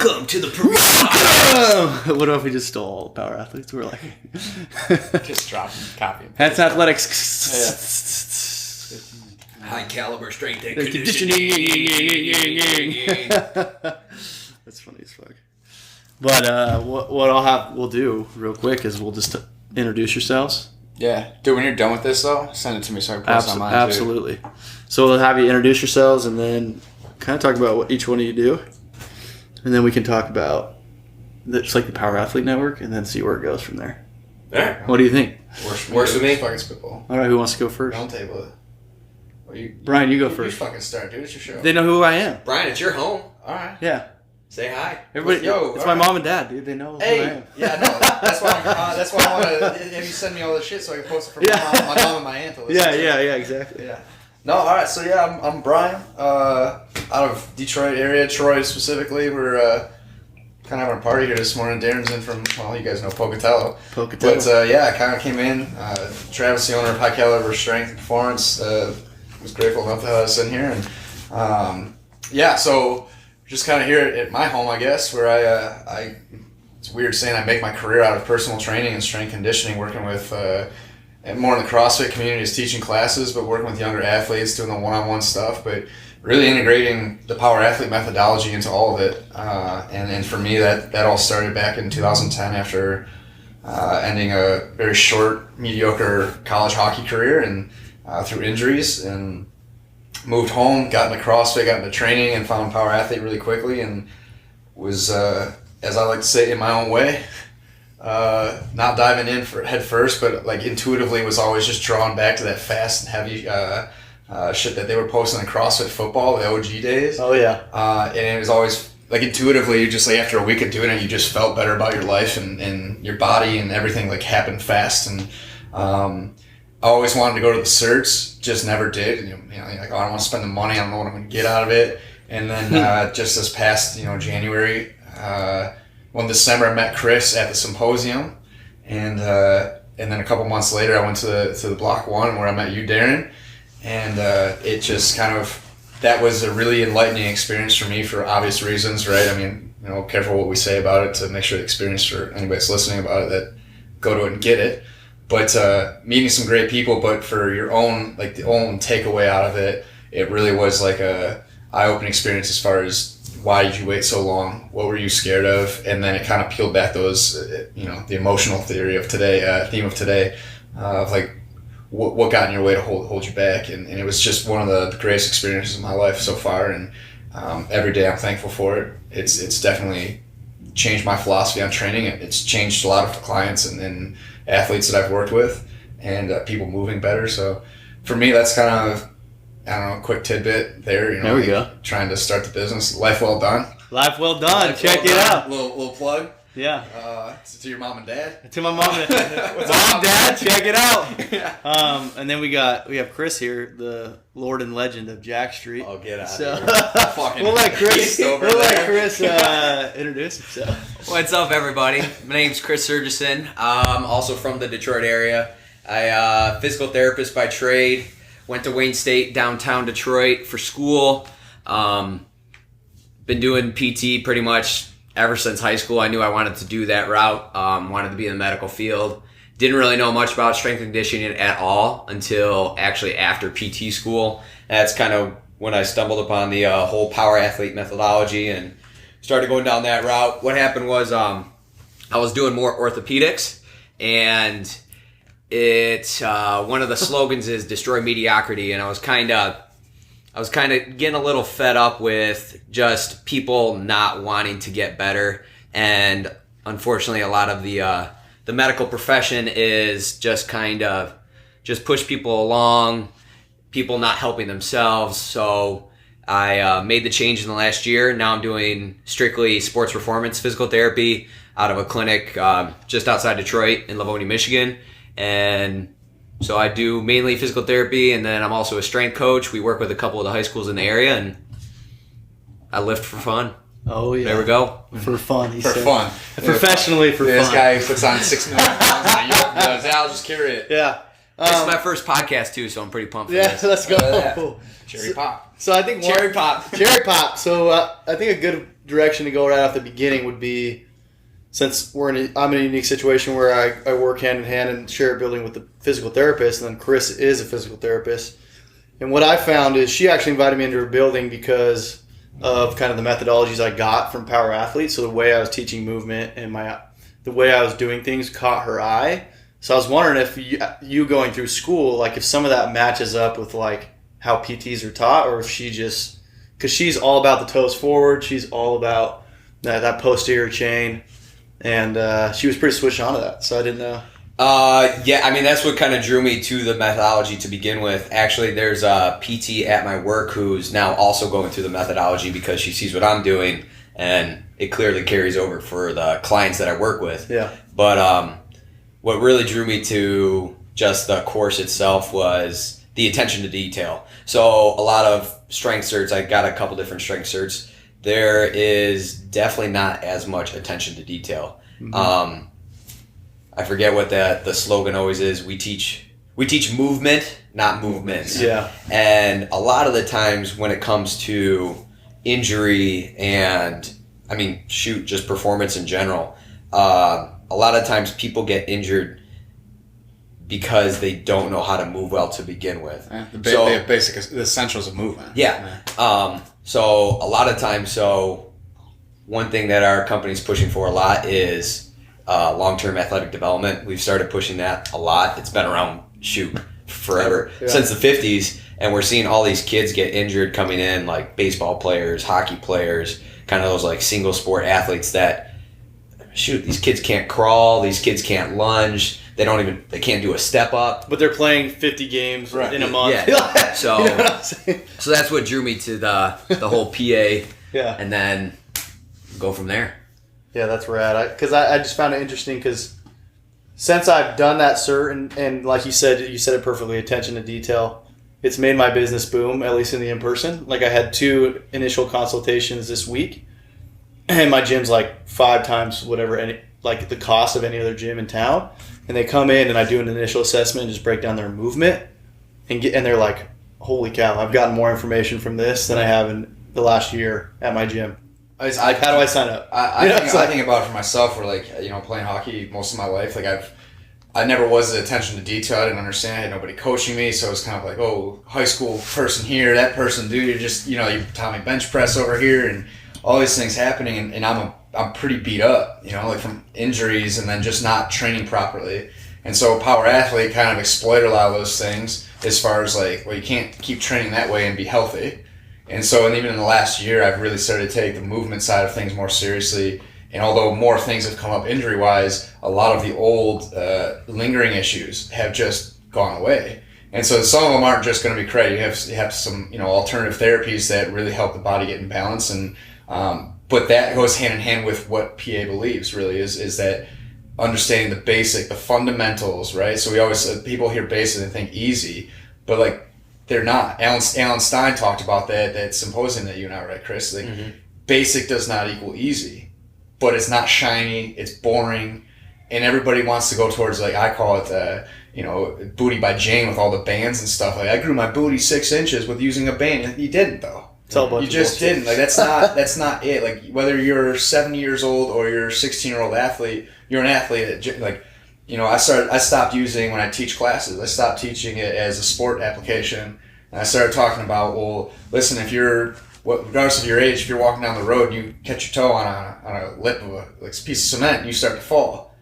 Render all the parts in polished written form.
Welcome to the premiere. What if we just stole all the power athletes? We're like, just drop them, copy them. that's athletics. High caliber strength and Conditioning. conditioning. That's funny as fuck. But what we'll do real quick is we'll just introduce yourselves. Yeah. Dude, when you're done with this, though, send it to me so I can post it on mine, too. Absolutely. So we'll have you introduce yourselves and then kind of talk about what each one of you do. And then we can talk about just like the Power Athlete Network and then see where it goes from there. All right. What do you think? Works with me. Fucking spitball. All right, who wants to go first? Don't table it. Well, Brian, you go You first. fucking start, dude. It's your show. They know who I am. Brian, it's your home. All right. Yeah. Say hi. Everybody, Yo, it's all my right. mom and dad, dude. They know who I Hey, am. yeah, no, that's why I want to have you send me all this shit so I can post it for my mom and my aunt to listen to. Yeah, exactly. Yeah. No, all right. So yeah, I'm Brian, out of Detroit area, Troy specifically. We're kind of having a party here this morning. Darren's in from, well, you guys know Pocatello. But yeah, I kind of came in. Travis, the owner of High Caliber Strength and Performance, was grateful enough to have us in here, and yeah, so just kind of here at my home, I guess, where I it's weird saying I make my career out of personal training and strength conditioning, working with more in the CrossFit community is teaching classes, but working with younger athletes, doing the one-on-one stuff, but really integrating the Power Athlete methodology into all of it. And for me, that all started back in 2010 after ending a very short, mediocre college hockey career and through injuries, and moved home, got into CrossFit, got into training, and found Power Athlete really quickly, and was, as I like to say, in my own way, not diving in for head first, but like intuitively was always just drawn back to that fast and heavy shit that they were posting in CrossFit football, the OG days. Oh, yeah. And it was always like intuitively, you just like after a week of doing it, you just felt better about your life and your body, and everything like happened fast. And I always wanted to go to the certs, just never did. And, like, oh, I don't want to spend the money. I don't know what I'm going to get out of it. And then just this past, January, well, in December, I met Chris at the symposium, and then a couple months later, I went to the Block 1 where I met you, Darren, and it just kind of, that was a really enlightening experience for me for obvious reasons, right? I mean, careful what we say about it to make sure the experience for anybody that's listening about it that go to it and get it. But meeting some great people, but for your own, like the own takeaway out of it, it really was like a eye-opening experience as far as why did you wait so long? What were you scared of? And then it kind of peeled back those, the emotional theory of today, theme of today, of like what got in your way to hold you back. And it was just one of the greatest experiences of my life so far. And every day I'm thankful for it. It's definitely changed my philosophy on training. It's changed a lot of clients and athletes that I've worked with, and people moving better. So for me, that's kind of, I don't know, a quick tidbit there. There we go. Trying to start the business. Life well done. Life well done. Life Check well it done. out. Little plug. Yeah. To your mom and dad. To my mom and dad, check it out. And then we have Chris here, the Lord and Legend of Jack Street. Oh, get out So of here. we'll let Chris introduce himself. What's up, everybody? My name's Chris Ferguson. I'm also from the Detroit area. I physical therapist by trade. Went to Wayne State, downtown Detroit, for school. Been doing PT pretty much ever since high school. I knew I wanted to do that route. Wanted to be in the medical field. Didn't really know much about strength and conditioning at all until actually after PT school. That's kind of when I stumbled upon the whole Power Athlete methodology and started going down that route. What happened was I was doing more orthopedics, and one of the slogans is destroy mediocrity, and I was kind of getting a little fed up with just people not wanting to get better. And unfortunately, a lot of the medical profession is just kind of just push people along, people not helping themselves. So I made the change in the last year. Now I'm doing strictly sports performance physical therapy out of a clinic just outside Detroit in Livonia, Michigan. And so I do mainly physical therapy, and then I'm also a strength coach. We work with a couple of the high schools in the area, and I lift for fun. Oh, yeah. There we go. For fun, he said. Fun. Professionally for fun. This guy who puts on 6 million pounds. I'll just carry it. Yeah. This is my first podcast, too, so I'm pretty pumped for Yeah, this. let's go. Cherry pop. So I think Cherry pop. Cherry pop. So I think a good direction to go right off the beginning would be, since I'm in a unique situation where I work hand in hand and share a building with the physical therapist, and then Chris is a physical therapist. And what I found is she actually invited me into her building because of kind of the methodologies I got from PowerAthlete. So the way I was teaching movement and the way I was doing things caught her eye. So I was wondering if you going through school, like if some of that matches up with like how PTs are taught, or if she just, because she's all about the toes forward, she's all about that posterior chain, and she was pretty switched on to that. So I didn't know. Yeah, I mean, that's what kind of drew me to the methodology to begin with. Actually, there's a PT at my work who's now also going through the methodology because she sees what I'm doing, and it clearly carries over for the clients that I work with. Yeah. But what really drew me to just the course itself was the attention to detail. So a lot of strength certs, I got a couple different strength certs. There is definitely not as much attention to detail. Mm-hmm. I forget what the slogan always is. We teach movement, not movements. Yeah. And a lot of the times when it comes to injury and, I mean, just performance in general, a lot of times people get injured because they don't know how to move well to begin with. The basic, the essentials of movement. Yeah. So a lot of times, one thing that our company's pushing for a lot is long-term athletic development. We've started pushing that a lot. It's been around, forever, since the 50s, and we're seeing all these kids get injured coming in, like baseball players, hockey players, kind of those like single sport athletes that, these kids can't crawl, these kids can't lunge, they can't do a step up. But they're playing 50 games in a month. Yeah. So, you know what I'm saying? So that's what drew me to the whole PA. Yeah. And then go from there. Yeah, that's rad. Because I just found it interesting because since I've done that cert, and like you said it perfectly, attention to detail, it's made my business boom, at least in the in-person. Like I had 2 initial consultations this week, and my gym's like 5 times whatever, like the cost of any other gym in town. And they come in and I do an initial assessment and just break down their movement, and they're like, holy cow, I've gotten more information from this than I have in the last year at my gym. How do I sign up? I think about it for myself, where like, playing hockey most of my life, like I never was the attention to detail. I didn't understand. I had nobody coaching me, so it was kind of like, oh, high school person here, that person, dude, you're just, you taught me bench press over here, and all these things happening, and I'm pretty beat up, like from injuries and then just not training properly. And so PowerAthlete kind of exploited a lot of those things as far as like, well, you can't keep training that way and be healthy. And so, and even in the last year, I've really started to take the movement side of things more seriously. And although more things have come up injury-wise, a lot of the old lingering issues have just gone away. And so some of them aren't just going to be credit. You have some, alternative therapies that really help the body get in balance. And but that goes hand in hand with what PA believes really is that understanding the fundamentals, right? So we always, people hear basic and think easy, but like they're not. Alan Stein talked about that symposium that you and I read, Chris. Like, basic does not equal easy, but it's not shiny, it's boring, and everybody wants to go towards, like I call it, booty by Jane with all the bands and stuff. Like, I grew my booty 6 inches with using a band. You didn't, though. You just didn't. Like, that's not it. Like, whether you're 70 years old or you're a 16-year-old athlete, you're an athlete. I stopped using, when I teach classes, I stopped teaching it as a sport application, and I started talking about, well, listen, regardless of your age, if you're walking down the road and you catch your toe on a lip of a piece of cement and you start to fall,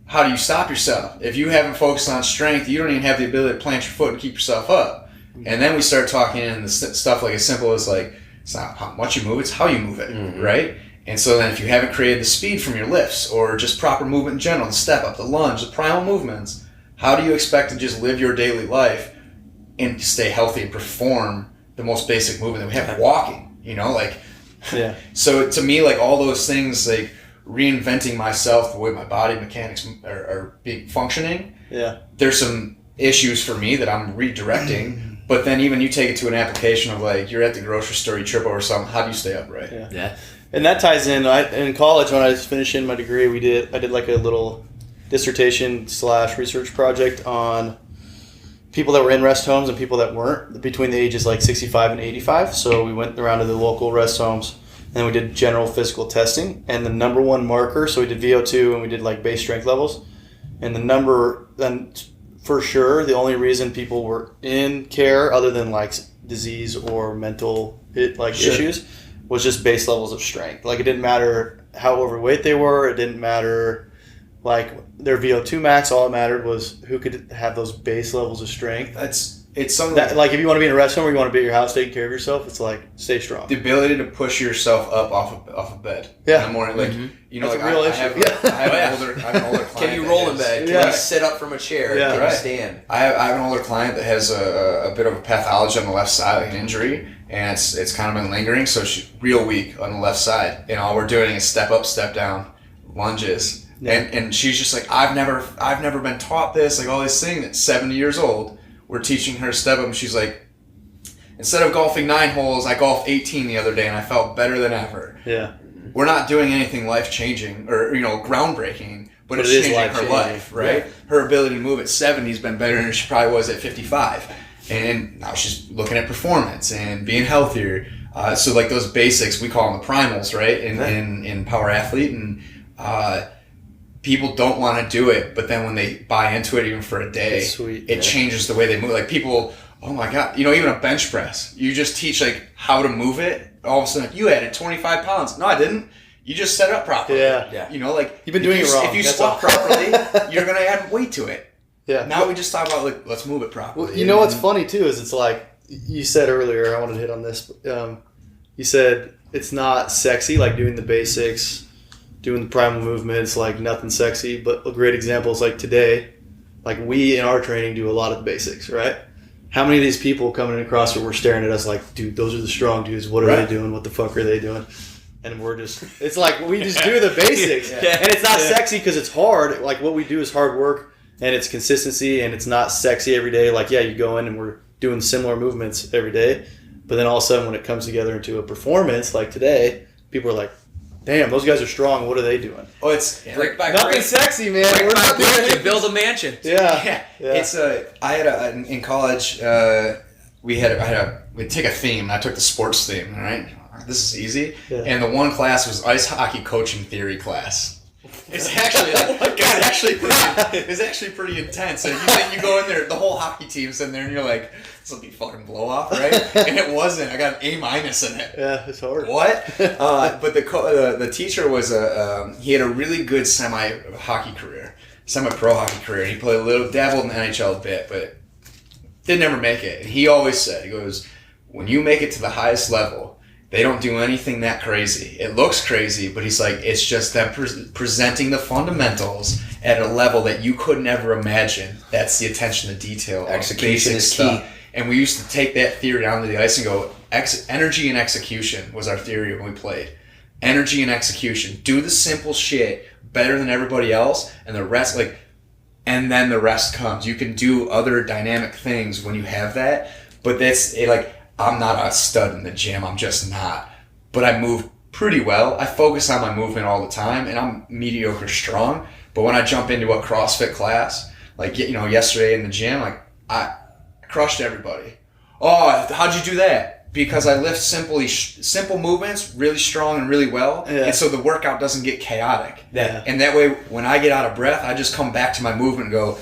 how do you stop yourself? If you haven't focused on strength, you don't even have the ability to plant your foot and keep yourself up. And then we start talking in the stuff like as simple as like, it's not how much you move, it's how you move it, right? And so then if you haven't created the speed from your lifts or just proper movement in general, the step up, the lunge, the primal movements, how do you expect to just live your daily life and stay healthy and perform the most basic movement that we have, walking, Yeah. So to me, like all those things, like reinventing myself, the way my body mechanics are being functioning. Yeah. There's some issues for me that I'm redirecting. But then even you take it to an application of like, you're at the grocery store, you trip over something, how do you stay upright? Yeah. And that ties in, in college when I was finishing my degree, I did like a little dissertation / research project on people that were in rest homes and people that weren't, between the ages like 65 and 85. So we went around to the local rest homes And then we did general physical testing. And the number one marker, so we did VO2 and we did like base strength levels. And then for sure, the only reason people were in care other than like disease or mental issues was just base levels of strength. Like it didn't matter how overweight they were. It didn't matter like their VO2 max. All it mattered was who could have those base levels of strength. It's something that, like if you want to be in a restaurant or you want to be at your house taking care of yourself, it's like stay strong. The ability to push yourself up off of bed in the morning, like you know, that's like a real I issue. have an older client. Can you roll in bed? Can you sit up from a chair? Yeah. Can you stand? I have an older client that has a bit of a pathology on the left side, like an injury, and it's kind of been lingering. So she's real weak on the left side, and all we're doing is step up, step down, lunges, and she's just like, I've never been taught this, like all these things. At 70 years old. We're teaching her step up, and she's like, instead of golfing 9 holes, I golfed 18 the other day, and I felt better than ever. Yeah. We're not doing anything life-changing or, groundbreaking, but it's changing her life, right? Yeah. Her ability to move at 70 has been better than she probably was at 55. And now she's looking at performance and being healthier. So, like, those basics, we call them the primals, right, in PowerAthlete, and people don't want to do it, but then when they buy into it, even for a day, it changes the way they move. Like people, oh my God, even a bench press, you just teach like how to move it. All of a sudden, like, you added 25 pounds. No, I didn't. You just set it up properly. Yeah. Like you've been doing it wrong. If you squat properly, you're going to add weight to it. Yeah. Now we just talk about like, let's move it properly. Well, you know what's funny too is it's like you said earlier, I wanted to hit on this. You said it's not sexy, like doing the basics, doing the primal movements, like nothing sexy. But a great example is like today, like we in our training do a lot of the basics, right? How many of these people coming in CrossFit were staring at us like, dude, those are the strong dudes. What are they doing? What the fuck are they doing? And we're just, it's like we just do the basics. And it's not sexy because it's hard. Like what we do is hard work and it's consistency and it's not sexy every day. Like, yeah, you go in and we're doing similar movements every day. But then all of a sudden when it comes together into a performance like today, people are like, damn, those guys are strong. What are they doing? Oh, it's brick by nothing brick. sexy, man. Brick We're by not doing brick, anything. build a mansion. Yeah. It's I had in college we'd take a theme. And I took the sports theme. All right, this is easy. Yeah. And the one class was ice hockey coaching theory class. It's actually it's actually pretty intense. And you go in there, the whole hockey team's in there, and you're like, this will be fucking blow off, right? And it wasn't. I got an A- in it. Yeah, it's hard. What? But the teacher was he had a really good semi-pro hockey career. He played dabbled in the NHL a bit, but didn't ever make it. And he always said, he goes, when you make it to the highest level, they don't do anything that crazy. It looks crazy, but he's like, it's just them presenting the fundamentals at a level that you could never imagine. That's the attention to detail. Execution is key. Stuff. And we used to take that theory onto the ice and go, energy and execution was our theory when we played. Energy and execution. Do the simple shit better than everybody else, and the rest, and then the rest comes. You can do other dynamic things when you have that, but that's I'm not a stud in the gym. I'm just not. But I move pretty well. I focus on my movement all the time, and I'm mediocre strong. But when I jump into a CrossFit class, yesterday in the gym, I crushed everybody. Oh, how'd you do that? Because I lift simple movements, really strong and really well, and so the workout doesn't get chaotic. Yeah. And that way, when I get out of breath, I just come back to my movement and go,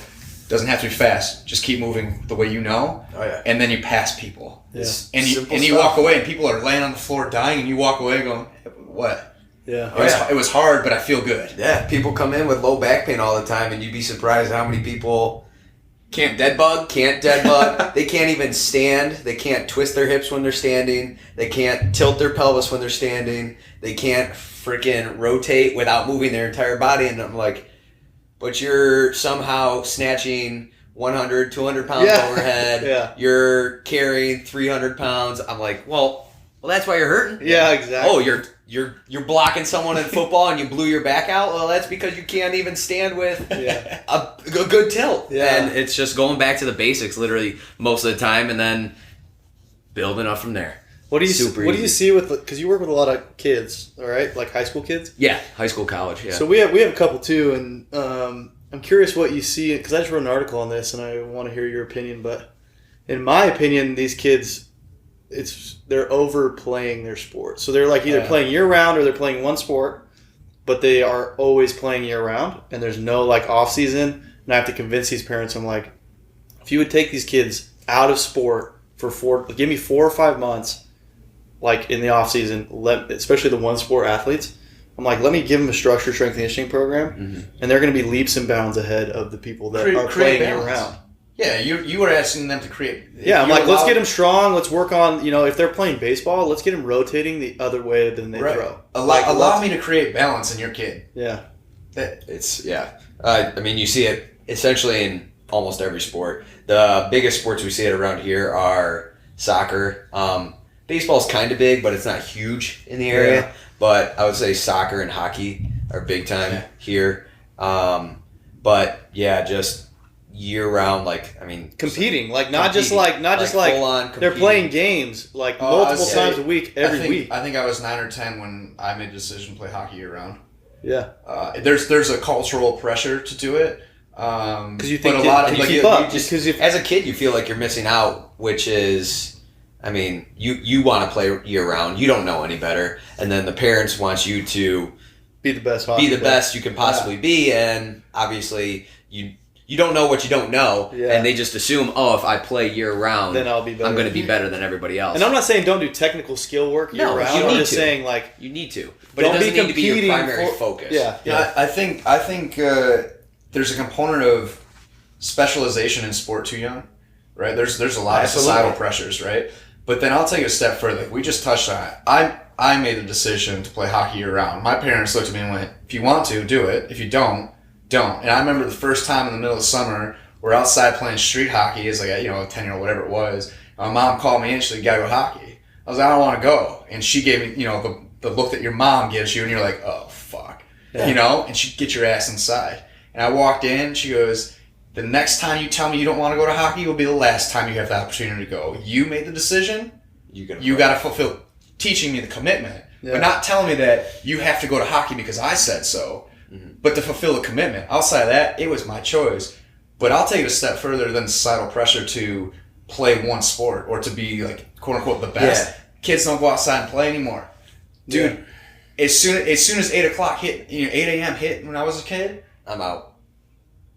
doesn't have to be fast. Just keep moving the way you know. Oh, yeah. And then you pass people. Yeah. And you walk away, and people are laying on the floor dying, and you walk away going, what? Yeah. It was hard, but I feel good. Yeah, people come in with low back pain all the time, and you'd be surprised how many people can't dead bug. They can't even stand. They can't twist their hips when they're standing. They can't tilt their pelvis when they're standing. They can't freaking rotate without moving their entire body. And I'm like, but you're somehow snatching 100, 200 pounds overhead. Yeah. You're carrying 300 pounds. I'm like, well, that's why you're hurting. Yeah, exactly. Oh, you're blocking someone in football and you blew your back out. Well, that's because you can't even stand with a good tilt. Yeah. And it's just going back to the basics, literally most of the time, and then building up from there. What do you see with, because you work with a lot of kids, all right, like high school kids? Yeah, high school, college. Yeah. So we have a couple too, and I'm curious what you see, because I just wrote an article on this, and I want to hear your opinion. But in my opinion, these kids they're overplaying their sport. So they're like either playing year round or they're playing one sport, but they are always playing year round, and there's no like off season. And I have to convince these parents. I'm like, if you would take these kids out of sport for give me 4 or 5 months, like in the off season, especially the one sport athletes. I'm like, let me give them a structured strength and conditioning program, and they're going to be leaps and bounds ahead of the people that are playing year round. Yeah, you were asking them to create. Yeah, I'm like, let's get them strong. Let's work on, if they're playing baseball, let's get them rotating the other way than they throw. Allow me to create balance in your kid. Yeah. I mean, you see it essentially in almost every sport. The biggest sports we see it around here are soccer. Baseball's kind of big, but it's not huge in the area. Yeah. But I would say soccer and hockey are big time here. But yeah, just year round, competing, not just they're playing games multiple times a week, every week. I think I was 9 or 10 when I made the decision to play hockey year round. Yeah. There's a cultural pressure to do it. Because you think as a kid you feel like you're missing out, which is, I mean, you want to play year round. You don't know any better, and then the parents want you to be the best you can possibly be, and obviously you don't know what you don't know, and they just assume, if I play year round, then I'll be better. I'm going to be better than everybody else. And I'm not saying don't do technical skill work year round. I'm just saying you need to, but it doesn't need to be your primary focus. Yeah. I think there's a component of specialization in sport too young, right? There's a lot of societal pressures, right? But then I'll take it a step further. We just touched on it. I made a decision to play hockey year round. My parents looked at me and went, if you want to, do it. If you don't. And I remember the first time in the middle of summer, we're outside playing street hockey as a 10-year-old, whatever it was. My mom called me in, she said, you gotta go hockey. I was like, I don't want to go. And she gave me, the look that your mom gives you, and you're like, oh, fuck. Yeah. And she'd get your ass inside. And I walked in, she goes, the next time you tell me you don't want to go to hockey will be the last time you have the opportunity to go. You made the decision. You got to fulfill, teaching me the commitment, but not telling me that you have to go to hockey because I said so, but to fulfill the commitment. Outside of that, it was my choice. But I'll take it a step further than societal pressure to play one sport or to be quote unquote the best. Yeah. Kids don't go outside and play anymore, dude. Yeah. As soon as 8 o'clock hit, 8 a.m. hit when I was a kid, I'm out.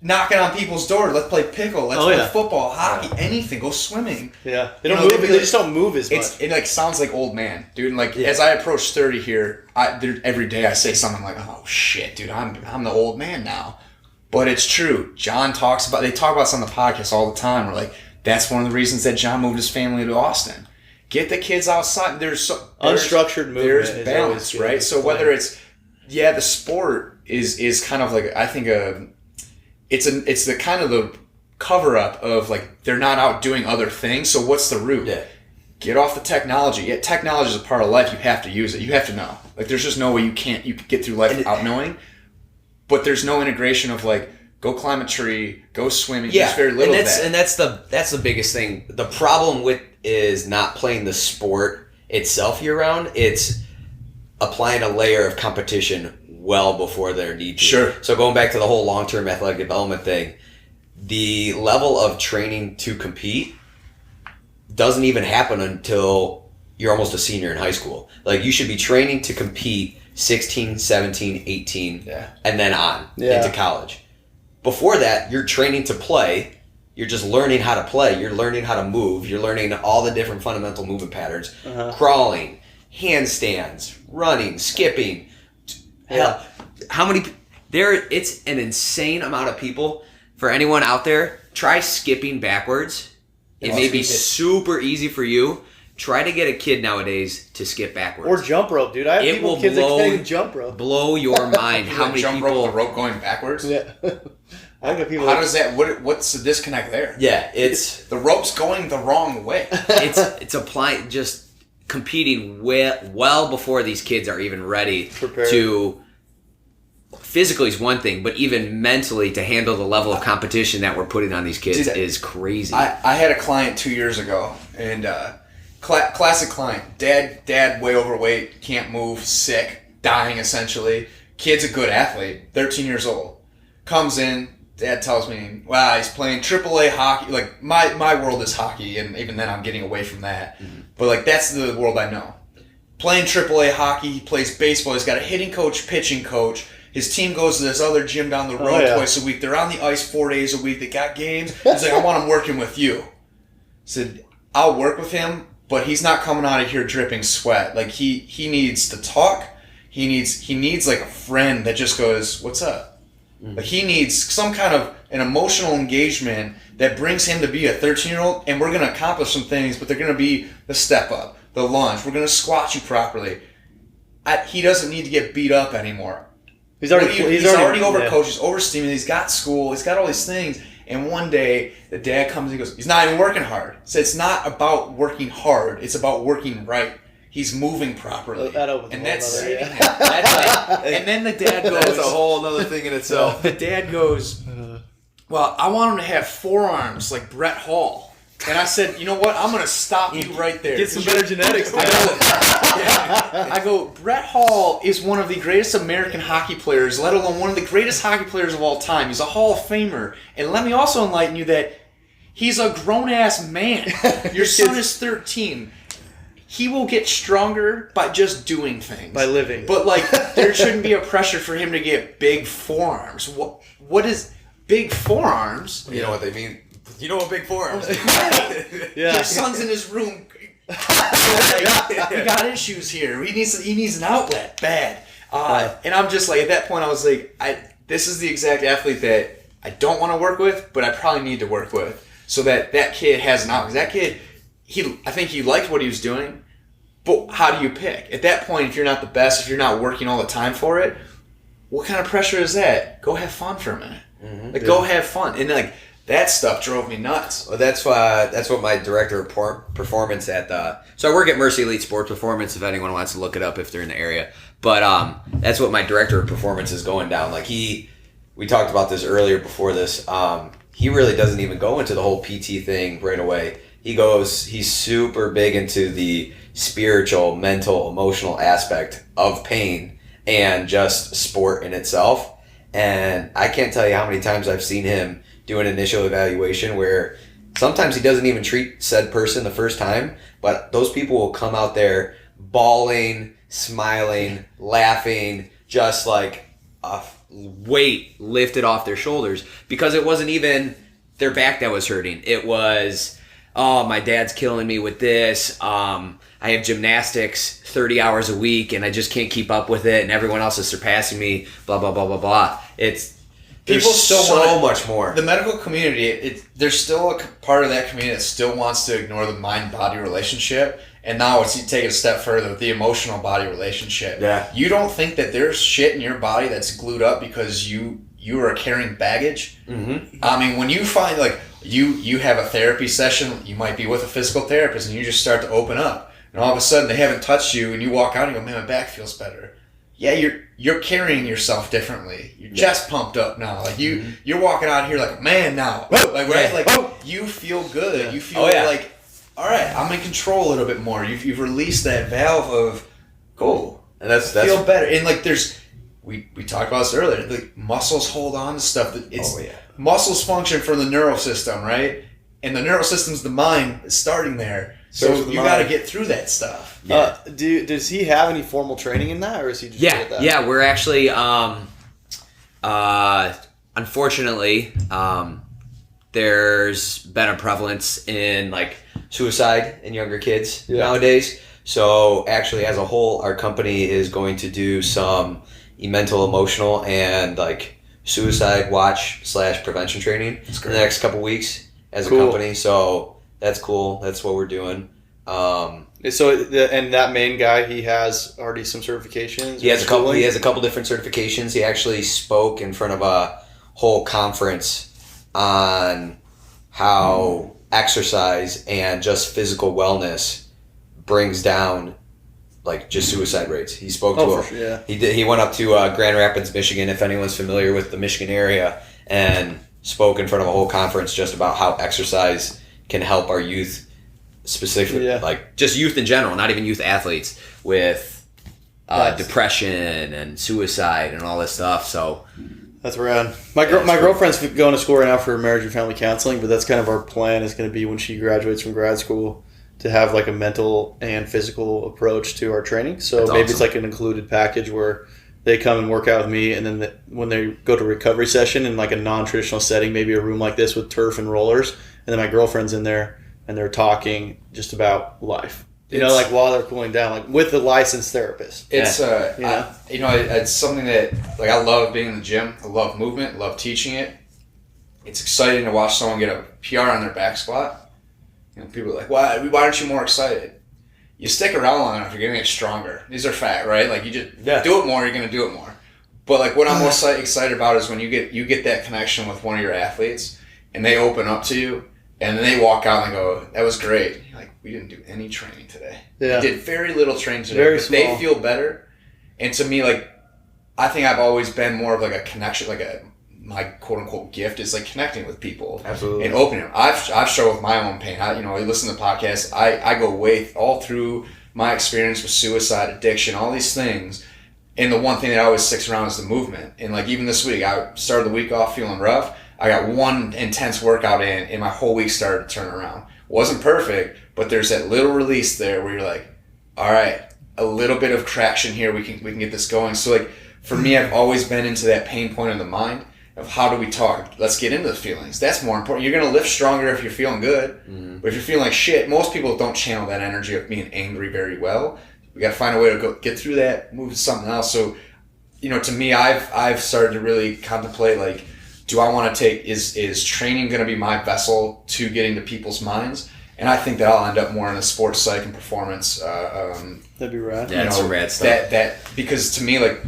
Knocking on people's doors. Let's play pickle. Let's play football, hockey, anything. Go swimming. Yeah, they just don't move as much. It sounds like old man, dude. And as I approach 30 here, every day I say something like, "Oh shit, dude, I'm the old man now." But it's true. John they talk about this on the podcast all the time. We're like, that's one of the reasons that John moved his family to Austin. Get the kids outside. There's unstructured movement. There's balance, right? So whether it's the sport is kind of I think it's the kind of the cover up of they're not out doing other things. So what's the root? Yeah. Get off the technology. Yeah, technology is a part of life. You have to use it. You have to know. There's just no way you can get through life without knowing. But there's no integration of go climb a tree, go swimming. Yeah, there's very little of that. And that's the biggest thing. The problem with is not playing the sport itself year round. It's applying a layer of competition well before their need to. Sure. So going back to the whole long-term athletic development thing, the level of training to compete doesn't even happen until you're almost a senior in high school. You should be training to compete 16, 17, 18, and then on into college. Before that, you're training to play. You're just learning how to play. You're learning how to move. You're learning all the different fundamental movement patterns. Crawling, handstands, running, skipping. Hell, how many... It's an insane amount of people. For anyone out there, try skipping backwards. It may be super easy for you. Try to get a kid nowadays to skip backwards. Or jump rope, dude. I have kids that can't even jump rope. Blow your mind how many jump people... rope, the rope going backwards? Yeah. I got people. How does that... What's the disconnect there? Yeah, it's... The rope's going the wrong way. It's applying... Just competing well before these kids are even ready to... Physically is one thing, but even mentally to handle the level of competition that we're putting on these kids is crazy. I had a client 2 years ago, and classic client. Dad way overweight, can't move, sick, dying essentially. Kid's a good athlete, 13 years old. Comes in, Dad tells me, wow, he's playing AAA hockey. Like, my world is hockey, and even then I'm getting away from that. Mm-hmm. But, like, that's the world I know. Playing AAA hockey, he plays baseball. He's got a hitting coach, pitching coach. His team goes to this other gym down the road twice a week. They're on the ice 4 days a week. They got games. He's like, I want him working with you. I said, I'll work with him, but he's not coming out of here dripping sweat. Like, he needs to talk. He needs like a friend that just goes, what's up? Mm-hmm. Like, he needs some kind of an emotional engagement that brings him to be a 13-year-old, and we're going to accomplish some things, but they're going to be the step up, the lunge. We're going to squat you properly. He doesn't need to get beat up anymore. He's already overcoached. He's overstimulated. He's got school. He's got all these things. And one day, the dad comes and he goes, he's not even working hard. So it's not about working hard. It's about working right. He's moving properly. And that's and then the dad goes, that's a whole other thing in itself. The dad goes, well, I want him to have forearms like Brett Hall. And I said, you know what? I'm going to stop you right there. Get some better genetics. I go, Brett Hall is one of the greatest American hockey players, let alone one of the greatest hockey players of all time. He's a Hall of Famer. And let me also enlighten you that he's a grown-ass man. Your son is 13. He will get stronger by just doing things. By living. But, like, there shouldn't be a pressure for him to get big forearms. What is big forearms? You know what they mean? You know what big forearms mean? Yeah. Your son's in his room. We got issues here. He needs an outlet bad. And I'm just like, at that point I was like, this is the exact athlete that I don't want to work with, but I probably need to work with, so that kid has an outlet. That kid, I think he liked what he was doing, but how do you pick? At that point, if you're not the best, if you're not working all the time for it, what kind of pressure is that? Go have fun for a minute. Mm-hmm. Go have fun. And like, that stuff drove me nuts. Well, that's what my director of performance at so I work at Mercy Elite Sports Performance, if anyone wants to look it up if they're in the area. But that's what my director of performance is going down. Like, we talked about this earlier before this. He really doesn't even go into the whole PT thing right away. He's super big into the spiritual, mental, emotional aspect of pain and just sport in itself. And I can't tell you how many times I've seen him do an initial evaluation where sometimes he doesn't even treat said person the first time, but those people will come out there bawling, smiling, laughing, just like a weight lifted off their shoulders, because it wasn't even their back that was hurting. It was, oh, my dad's killing me with this. I have gymnastics 30 hours a week and I just can't keep up with it, and everyone else is surpassing me, blah, blah, blah, blah, blah. There's so much more. The medical community, there's still a part of that community that still wants to ignore the mind-body relationship, and now it's take it a step further, the emotional body relationship. Yeah. You don't think that there's shit in your body that's glued up because you are carrying baggage? Mm-hmm. I mean, when you find, like, you have a therapy session, you might be with a physical therapist, and you just start to open up, and all of a sudden they haven't touched you, and you walk out and you go, man, my back feels better. Yeah, you're carrying yourself differently. Your chest pumped up now. Like, you're walking out here like a man now. Like, right? Like, you feel good. Yeah. You feel like, all right, I'm in control a little bit more. You've released that valve of, cool. And that's feel better. And like, we talked about this earlier. Like, muscles hold on to stuff. Muscles function from the neural system, right? And the neural system's the mind. It's starting there. So you got to get through that stuff. Yeah. Does he have any formal training in that, or is he just good at that? Yeah, we're actually, unfortunately, there's been a prevalence in, like, suicide in younger kids nowadays. So actually, as a whole, our company is going to do some mental, emotional, and, like, suicide watch / prevention training in the next couple weeks as a company. So that's cool. That's what we're doing. And that main guy, he has already some certifications. He has a couple different certifications. He actually spoke in front of a whole conference on how exercise and just physical wellness brings down, like, just suicide rates. He spoke He went up to Grand Rapids, Michigan, if anyone's familiar with the Michigan area, and spoke in front of a whole conference just about how exercise can help our youth, specifically, like, just youth in general, not even youth athletes, with depression and suicide and all this stuff. So That's rad. My girlfriend's going to school right now for marriage and family counseling, but that's kind of our plan is going to be when she graduates from grad school to have like a mental and physical approach to our training. So that's maybe awesome. it's like an included package where they come and work out with me, and then when they go to recovery session in like a non-traditional setting, maybe a room like this with turf and rollers, and then my girlfriend's in there and they're talking just about life. Like while they're cooling down, like with a licensed therapist. It's it's something that like I love being in the gym. I love movement. Love teaching it. It's exciting to watch someone get a PR on their back squat. People are like, why aren't you more excited? You stick around long enough, you're gonna get stronger. These are fact, right? Like you just do it more, you're gonna do it more. But like what I'm most excited about is when you get that connection with one of your athletes, and they open up to you, and then they walk out and go, "That was great." You're like, we didn't do any training today. Yeah. We did very little training today, Very but small. they feel better. And to me, like, I think I've always been more of like a connection, my quote unquote gift is like connecting with people. Absolutely. And opening them. I've struggled with my own pain. I listen to podcasts. I go way all through my experience with suicide, addiction, all these things. And the one thing that always sticks around is the movement. And like even this week, I started the week off feeling rough. I got one intense workout in, and my whole week started to turn around. Wasn't perfect, but there's that little release there where you're like, all right, a little bit of traction here. We can get this going. So like for me, I've always been into that pain point in the mind of how do we talk. Let's get into the feelings. That's more important. You're gonna lift stronger if you're feeling good, but if you're feeling like shit, most people don't channel that energy of being angry very well. We got to find a way to get through that, move to something else. So, to me, I've started to really contemplate like, do I want to take is training going to be my vessel to getting to people's minds? And I think that I'll end up more in a sports psych and performance. That'd be rad. Yeah, that's some rad stuff. That because to me, like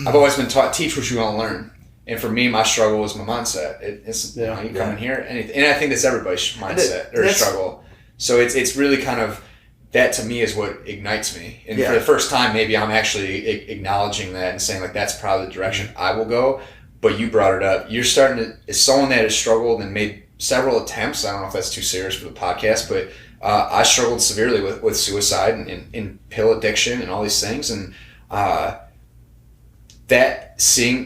I've always been taught, teach what you want to learn. And for me, my struggle was my mindset. It's you come in here, and I think that's everybody's mindset or struggle. So it's really kind of that to me is what ignites me. And for the first time, maybe I'm actually acknowledging that and saying like that's probably the direction I will go. But you brought it up. You're starting to, as someone that has struggled and made several attempts, I don't know if that's too serious for the podcast, but I struggled severely with suicide and pill addiction and all these things. And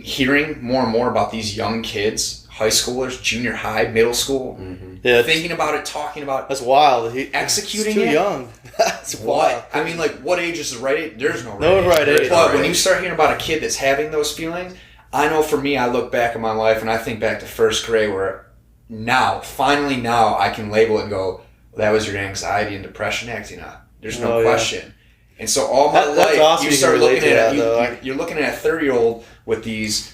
hearing more and more about these young kids, high schoolers, junior high, middle school, thinking about it, talking about it. That's wild. Executing too it? young. That's wild. I mean, like, what age is the right age? There's no right age. But when you start hearing about a kid that's having those feelings, I know for me, I look back at my life and I think back to first grade where finally now, I can label it and go, well, that was your anxiety and depression acting up. There's no question. And so all my life, awesome you start looking at that, you're looking at a 30-year-old with these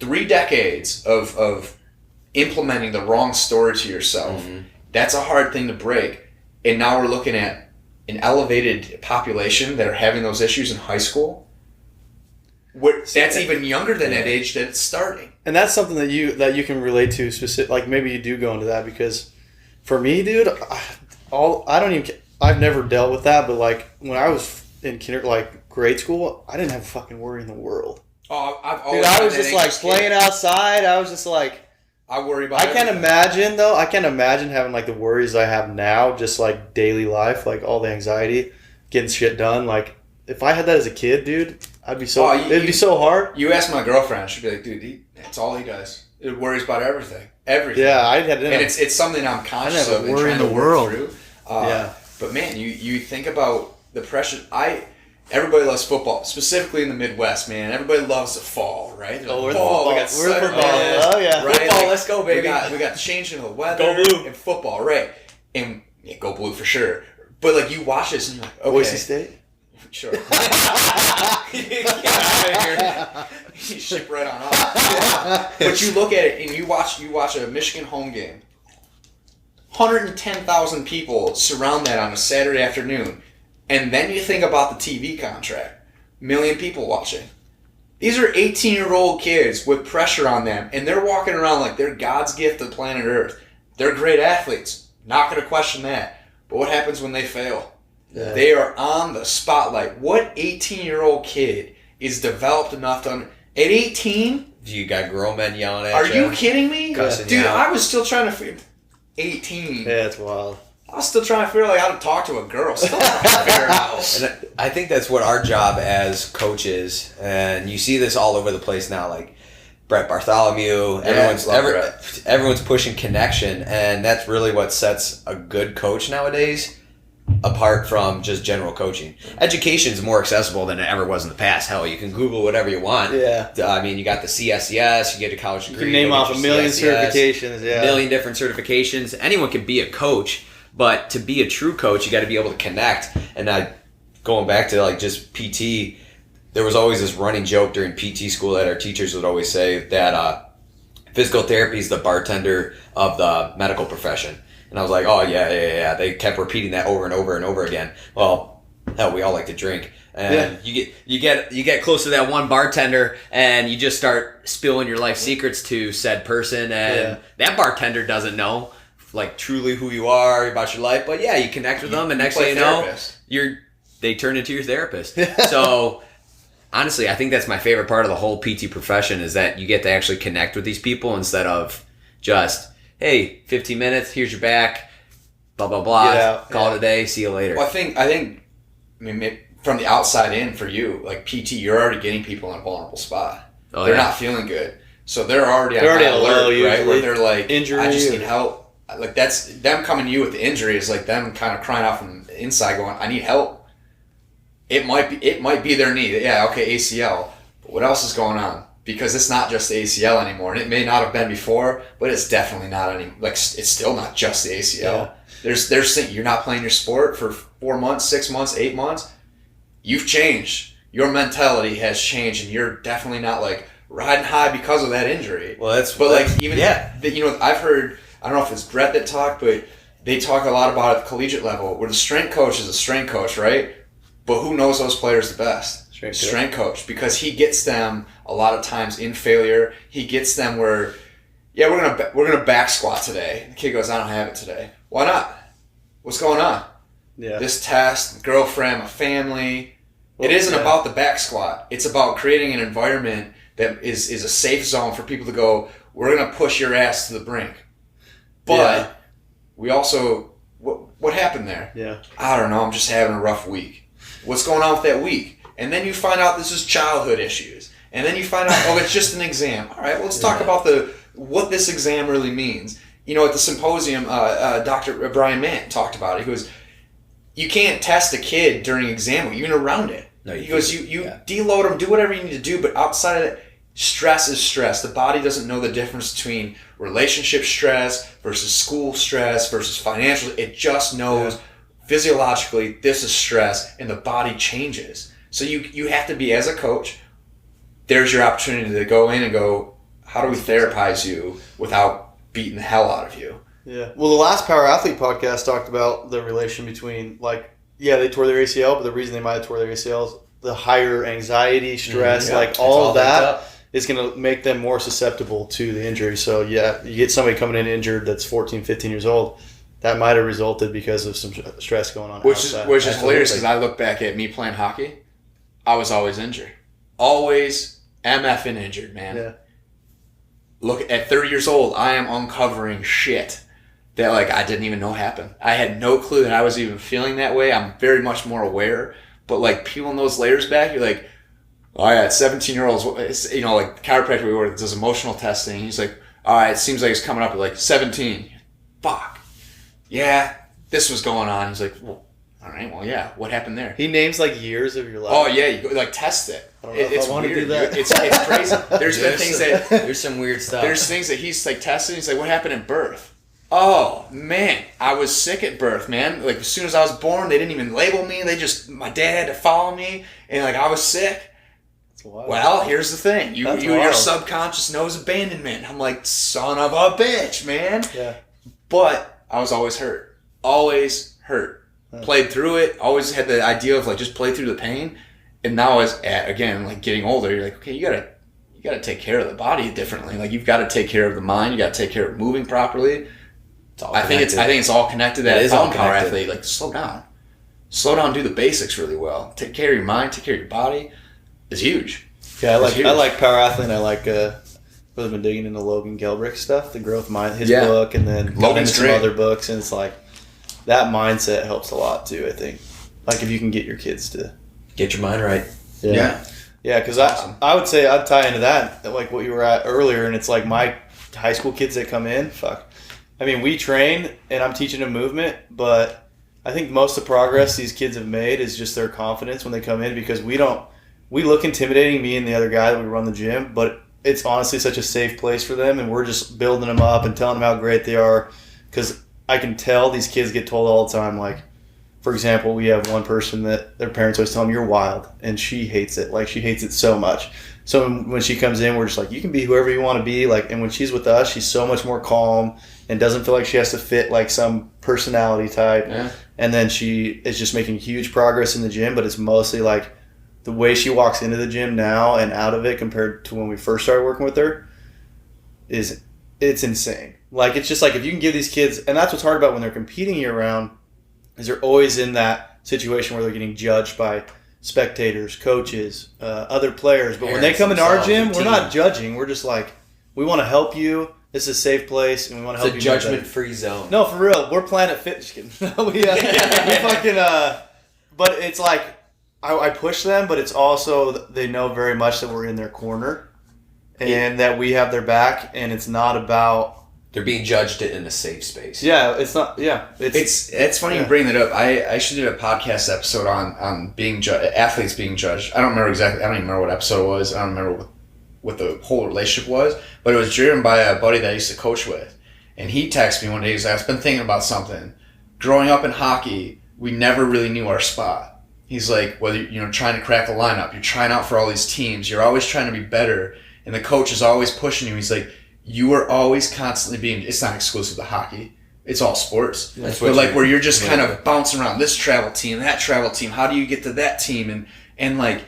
3 decades of implementing the wrong story to yourself. Mm-hmm. That's a hard thing to break. And now we're looking at an elevated population that are having those issues in high school. That's even younger than that age that it's starting. And that's something that you can relate to specific. Like maybe you do go into that because for me, dude, I've never dealt with that. But like when I was in grade school, I didn't have a fucking worry in the world. Oh, I was just like playing outside. I was just like, I worry about. I can't imagine having like the worries I have now, just like daily life, like all the anxiety, getting shit done. Like if I had that as a kid, dude, I'd be so. It'd be so hard. You ask my girlfriend, she'd be like, "Dude, that's all he does. It worries about everything. Yeah, I had. And it's something I'm conscious of and trying to work through. But man, you think about the pressure. Everybody loves football, specifically in the Midwest, man. Everybody loves the fall, right? We're football. Oh yeah, right. Football, let's go, baby. We got the changing of the weather. Go blue. And football, right? And go blue for sure. But like you watch this and you're like, okay. Boise State. Sure. Get out of here. You ship right on off. But you look at it and you watch a Michigan home game. 110,000 people surround that on a Saturday afternoon. And then you think about the TV contract. 1 million people watching. These are 18-year-old kids with pressure on them. And they're walking around like they're God's gift to planet Earth. They're great athletes. Not going to question that. But what happens when they fail? Yeah. They are on the spotlight. What 18-year-old kid is developed enough to... At 18? You got grown men yelling at you. Are you kidding me? Cussing Dude, you out. I was still trying to figure... 18. Yeah, it's wild. I was still trying to figure out how to talk to a girl. Still trying to figure it out. And I think that's what our job as coaches, and you see this all over the place now, like Brett Bartholomew. Everyone's pushing connection, and that's really what sets a good coach nowadays apart from just general coaching. Education is more accessible than it ever was in the past. Hell, you can Google whatever you want. Yeah. I mean, you got the CSES, you get a college degree. You can name off a million certifications, a million different certifications. Anyone can be a coach, but to be a true coach, you got to be able to connect. And going back to like just PT, there was always this running joke during PT school that our teachers would always say that physical therapy is the bartender of the medical profession. And I was like, oh, yeah. They kept repeating that over and over and over again. Well, hell, we all like to drink. And you get close to that one bartender and you just start spilling your life secrets to said person. And that bartender doesn't know, like, truly who you are, about your life. But, yeah, you connect with them. And next thing you know, they turn into your therapist. So, honestly, I think that's my favorite part of the whole PT profession is that you get to actually connect with these people instead of just... hey, 15 minutes, here's your back, blah, blah, blah, call it a day, see you later. Well, I mean, from the outside in for you, like PT, you're already getting people in a vulnerable spot. They're not feeling good. So they're already on alert, right? Where they're like, injury, I just need help. Like, that's them coming to you with the injury is like them kind of crying out from the inside going, I need help. It might be their knee. Yeah, okay, ACL. But what else is going on? Because it's not just the ACL anymore, and it may not have been before, but it's definitely not it's still not just the ACL. Yeah. There's you're not playing your sport for 4 months, 6 months, 8 months. You've changed. Your mentality has changed, and you're definitely not like riding high because of that injury. Well, I've heard, I don't know if it's Brett that talked, but they talk a lot about it at the collegiate level, where the strength coach is a strength coach, right? But who knows those players the best? Strength coach, because he gets them a lot of times in failure. He gets them where, we're gonna back squat today. The kid goes, I don't have it today. Why not? What's going on? Yeah. This test, girlfriend, my family. It isn't about the back squat. It's about creating an environment that is a safe zone for people to go, we're gonna push your ass to the brink. But we also, what happened there? Yeah. I don't know. I'm just having a rough week. What's going on with that week? And then you find out this is childhood issues. And then you find out, it's just an exam. All right, well, let's talk about what this exam really means. You know, at the symposium, Dr. Brian Mann talked about it. He goes, you can't test a kid during exam week, even around it. No, he goes, you deload them, do whatever you need to do, but outside of it, stress is stress. The body doesn't know the difference between relationship stress versus school stress versus financial. It just knows physiologically this is stress, and the body changes. So you have to be, as a coach, there's your opportunity to go in and go, how do we therapize you without beating the hell out of you? Yeah. Well, the last PowerAthlete podcast talked about the relation between, they tore their ACL, but the reason they might have tore their ACL is the higher anxiety, stress, all of that is going to make them more susceptible to the injury. So, you get somebody coming in injured that's 14, 15 years old. That might have resulted because of some stress going on outside. Which is hilarious because I look back at me playing hockey. I was always injured. Always MFing injured, man. Yeah. Look, at 30 years old, I am uncovering shit that I didn't even know happened. I had no clue that I was even feeling that way. I'm very much more aware. But peeling those layers back, you're like, oh yeah, 17-year-olds, chiropractor we work does emotional testing. He's like, all right, it seems like it's coming up at 17. Fuck. Yeah, this was going on. He's like, well, all right, well, yeah, what happened there? He names years of your life. Oh, yeah, you go, test it. I don't know if I want to do that. It's crazy. There's been things that... There's some weird stuff. There's things that he's testing. He's like, what happened at birth? Oh, man, I was sick at birth, man. As soon as I was born, they didn't even label me. My dad had to follow me, and I was sick. That's wild. Well, here's the thing. Your subconscious knows abandonment. I'm like, son of a bitch, man. Yeah. But I was always hurt. Always hurt. Played through it, always had the idea of just play through the pain. And now as getting older, you're like, okay, you gotta take care of the body differently. You've got to take care of the mind, you got to take care of moving properly. I think it's all connected. That is all PowerAthlete. Slow down, do the basics really well. Take care of your mind, take care of your body. It's huge. Yeah, I like PowerAthlete. I like I've been digging into Logan Gelbrick's stuff, the growth mind, his book, and then going into some other books, and it's that mindset helps a lot too, I think. If you can get your kids to get your mind right. Yeah. Yeah, because Awesome. I would say I'd tie into that, like what you were at earlier, and it's like my high school kids that come in, I mean, we train, and I'm teaching them movement, but I think most of the progress these kids have made is just their confidence when they come in, because we look intimidating, me and the other guy that we run the gym, but it's honestly such a safe place for them, and we're just building them up and telling them how great they are, because I can tell these kids get told all the time, like, for example, we have one person that their parents always tell them, you're wild, and she hates it. Like, she hates it so much. So when she comes in, we're just like, you can be whoever you want to be. Like, and when she's with us, she's so much more calm and doesn't feel like she has to fit like some personality type. Yeah. And then she is just making huge progress in the gym, but it's mostly like the way she walks into the gym now and out of it compared to when we first started working with her it's insane. Like, it's just like, if you can give these kids, and that's what's hard about when they're competing year round, is they're always in that situation where they're getting judged by spectators, coaches, other players. But when they come into our gym, we're not judging. We're just like, we want to help you. This is a safe place, and we want to help you. It's a judgment-free zone. No, for real. We're Planet Fit. Just kidding. we fucking. But it's like, I push them, but it's also they know very much that we're in their corner, and that we have their back, and it's not about. They're being judged in a safe space. Yeah, it's not. Yeah, It's funny you bring that up. I actually did a podcast episode on being athletes being judged. I don't remember exactly. I don't even remember what episode it was. I don't remember what the whole relationship was. But it was driven by a buddy that I used to coach with, and he texted me one day. He's like, "I've been thinking about something. Growing up in hockey, we never really knew our spot." He's like, "Whether you're trying to crack a lineup, you're trying out for all these teams, you're always trying to be better, and the coach is always pushing you." He's like, you are always constantly being, it's not exclusive to hockey, it's all sports. That's but like where you're just kind of bouncing around this travel team, that travel team, how do you get to that team? And like,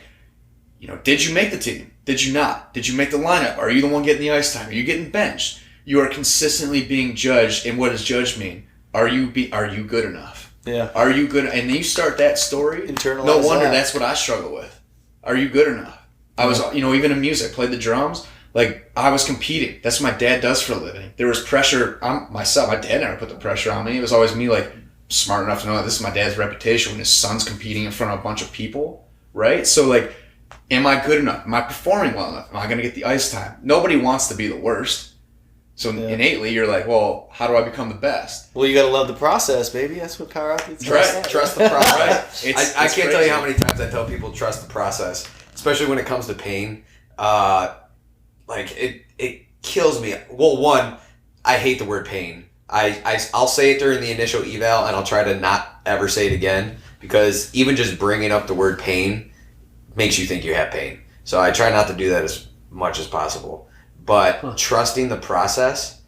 did you make the team? Did you not? Did you make the lineup? Are you the one getting the ice time? Are you getting benched? You are consistently being judged, and what does judge mean? Are you good enough? Yeah. Are you good? And then you start that story, Internalize no wonder that. that's what I struggle with. Are you good enough? I was, even in music, played the drums. Like, I was competing. That's what my dad does for a living. There was pressure on myself. My dad never put the pressure on me. It was always me, like, smart enough to know that this is my dad's reputation when his son's competing in front of a bunch of people, right? So, like, am I good enough? Am I performing well enough? Am I going to get the ice time? Nobody wants to be the worst. So, innately, you're like, well, how do I become the best? Well, you got to love the process, baby. That's what PowerAthlete's Trust the process. Right. I can't tell you how many times I tell people trust the process, especially when it comes to pain. Like, it kills me. Well, one, I hate the word pain. I'll say it during the initial eval, and I'll try to not ever say it again, because even just bringing up the word pain makes you think you have pain. So I try not to do that as much as possible. But trusting the process,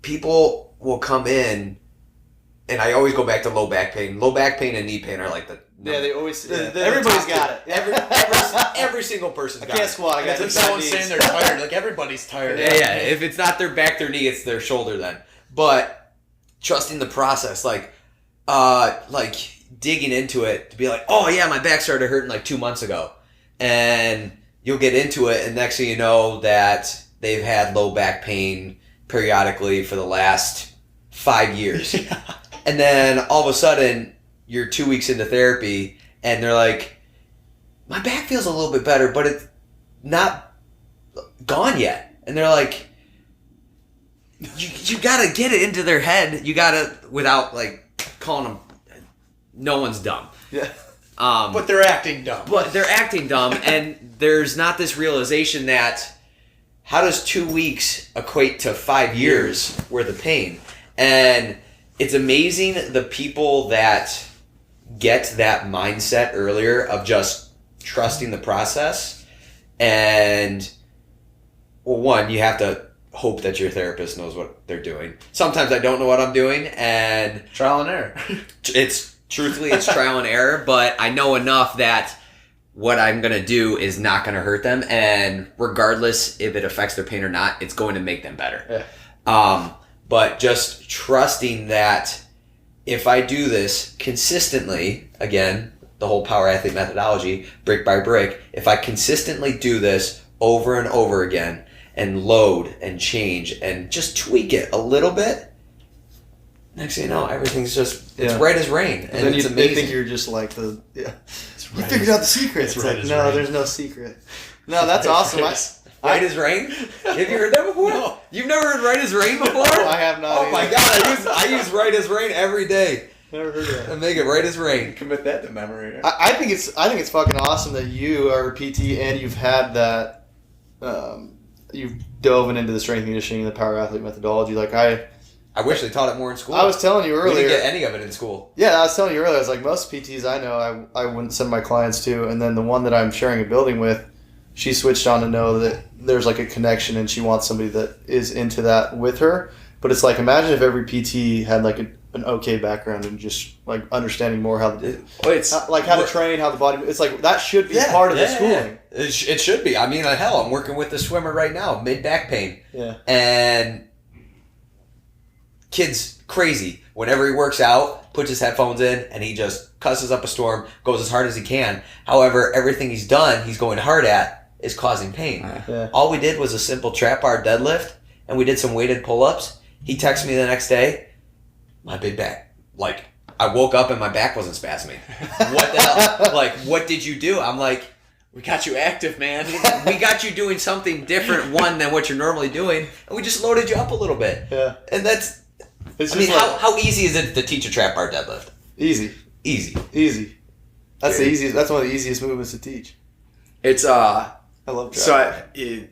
people will come in, and I always go back to low back pain. Low back pain and knee pain are like They always. everybody's got it. Every single person's got it. I can't squat. I got It's like someone saying they're tired. Like, everybody's tired. Yeah. If it's not their back, their knee, it's their shoulder then. But trusting the process, like digging into it to be like, oh yeah, my back started hurting like 2 months ago. And you'll get into it, and next thing you know that they've had low back pain periodically for the last 5 years. And then all of a sudden, you're 2 weeks into therapy, and they're like, my back feels a little bit better, but it's not gone yet. And they're like, you gotta get it into their head. You gotta, without like calling them, no one's dumb. Yeah. But they're acting dumb. And there's not this realization that, how does 2 weeks equate to 5 years worth of pain? And it's amazing the people that get that mindset earlier of just trusting the process. And, well, one, you have to hope that your therapist knows what they're doing. Sometimes I don't know what I'm doing, and Trial and error. it's trial and error, but I know enough that what I'm going to do is not going to hurt them, and regardless if it affects their pain or not, it's going to make them better. Yeah. But just trusting that if I do this consistently, again, the whole PowerAthlete methodology, brick by brick, if I consistently do this over and over again and load and change and just tweak it a little bit, next thing you know, everything's just, it's right as rain. And then it's they amazing. think you're just like the, yeah. You figured out the secret. It's like, no, there's no secret. No, that's awesome. Right as rain? Have you heard that before? No. You've never heard right as rain before? No, I have not. Oh my god, I use right as rain every day. Never heard of that. And make it right as rain. Commit that to memory. I think it's fucking awesome that you are a PT and you've had that. You've dove into the strength and conditioning and the power athlete methodology. Like I wish they taught it more in school. I was telling you earlier. We didn't get any of it in school. Yeah, I was telling you earlier. I was like, most PTs I know, I wouldn't send my clients to, and then the one that I'm sharing a building with, she switched on to know that there's like a connection, and she wants somebody that is into that with her. But it's like, imagine if every PT had like an okay background and just like understanding more how to train, how the body. It's like that should be part of the schooling. Yeah. It should be. I mean, hell, I'm working with a swimmer right now, mid back pain. Yeah, and kid's crazy. Whenever he works out, puts his headphones in, and he just cusses up a storm, goes as hard as he can. However, everything he's going hard at, is causing pain. Yeah. All we did was a simple trap bar deadlift, and we did some weighted pull-ups. He texted me the next day, my big back. Like, I woke up and my back wasn't spasming. What the hell? Like, what did you do? I'm like, we got you active, man. we got you doing something different, than what you're normally doing, and we just loaded you up a little bit. Yeah. And that's... It's I mean, just like, how easy is it to teach a trap bar deadlift? Easy. That's the easiest. That's one of the easiest movements to teach. It's I love trap. So